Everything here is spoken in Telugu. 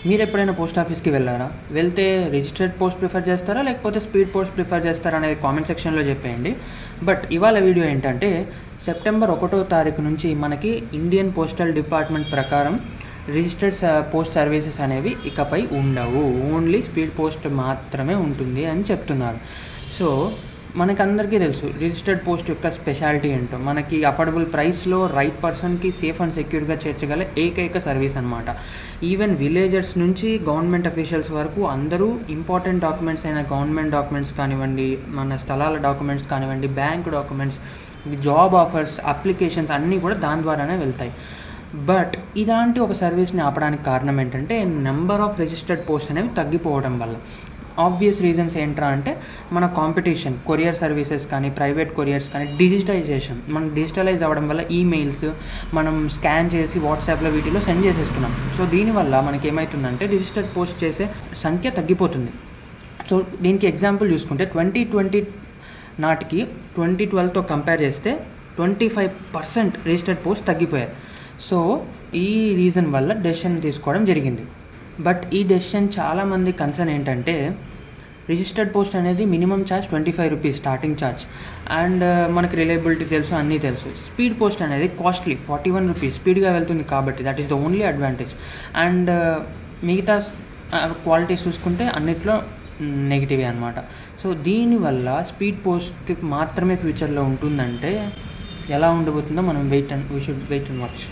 మీరు ఎప్పుడైనా పోస్ట్ ఆఫీస్కి వెళ్ళారా? వెళ్తే రిజిస్టర్డ్ పోస్ట్ ప్రిఫర్ చేస్తారా? లేకపోతే స్పీడ్ పోస్ట్ ప్రిఫర్ చేస్తారా అనేది కామెంట్ సెక్షన్లో చెప్పేయండి. బట్ ఇవాళ వీడియో ఏంటంటే సెప్టెంబర్ 1వ తారీఖు నుంచి మనకి ఇండియన్ పోస్టల్ డిపార్ట్మెంట్ ప్రకారం రిజిస్టర్డ్ పోస్ట్ సర్వీసెస్ అనేవి ఇకపై ఉండవు. ఓన్లీ స్పీడ్ పోస్ట్ మాత్రమే ఉంటుంది అని చెప్తున్నారు. సో మనకందరికీ తెలుసు రిజిస్టర్డ్ పోస్ట్ యొక్క స్పెషాలిటీ ఏంటో. మనకి అఫోర్డబుల్ ప్రైస్లో రైట్ పర్సన్కి సేఫ్ అండ్ సెక్యూర్గా చేర్చగల ఏకైక సర్వీస్ అనమాట. ఈవెన్ విలేజర్స్ నుంచి గవర్నమెంట్ అఫీషియల్స్ వరకు అందరూ ఇంపార్టెంట్ డాక్యుమెంట్స్ అయిన గవర్నమెంట్ డాక్యుమెంట్స్ కానివ్వండి, మన స్థలాల డాక్యుమెంట్స్ కానివ్వండి, bank documents, job offers, applications అన్నీ కూడా దాని ద్వారానే వెళ్తాయి. బట్ ఇలాంటి ఒక సర్వీస్ని ఆపడానికి కారణం ఏంటంటే నెంబర్ ఆఫ్ రిజిస్టర్డ్ పోస్ట్ అనేవి తగ్గిపోవడం వల్ల. ఆబ్వియస్ రీజన్స్ ఏంట్రా అంటే మన కాంపిటీషన్, కొరియర్ సర్వీసెస్ కానీ, ప్రైవేట్ కొరియర్స్ కానీ, డిజిటైజేషన్. మనం డిజిటలైజ్ అవ్వడం వల్ల ఈమెయిల్స్ మనం స్కాన్ చేసి వాట్సాప్లో వీటిలో సెండ్ చేసేస్తున్నాం. సో దీనివల్ల మనకి ఏమవుతుందంటే రిజిస్టర్డ్ పోస్ట్ చేసే సంఖ్య తగ్గిపోతుంది. సో దీనికి ఎగ్జాంపుల్ చూసుకుంటే 2020 నాటికి 2012తో కంపేర్ చేస్తే 25% రిజిస్టర్డ్ పోస్ట్ తగ్గిపోయాయి. సో ఈ రీజన్ వల్ల డెసిషన్ తీసుకోవడం జరిగింది. బట్ ఈ డెసిషన్ చాలామంది కన్సర్న్ ఏంటంటే రిజిస్టర్డ్ పోస్ట్ అనేది minimum charge 25 rupees starting charge, and మనకి రిలయబిలిటీ తెలుసు, అన్నీ తెలుసు. స్పీడ్ పోస్ట్ అనేది కాస్ట్లీ 41 రూపీస్, స్పీడ్గా వెళ్తుంది కాబట్టి that is the only advantage. And మిగతా క్వాలిటీస్ చూసుకుంటే అన్నిట్లో నెగిటివే అనమాట. సో దీనివల్ల స్పీడ్ పోస్ట్ మాత్రమే ఫ్యూచర్లో ఉంటుందంటే ఎలా ఉండబోతుందో మనం we should wait and watch.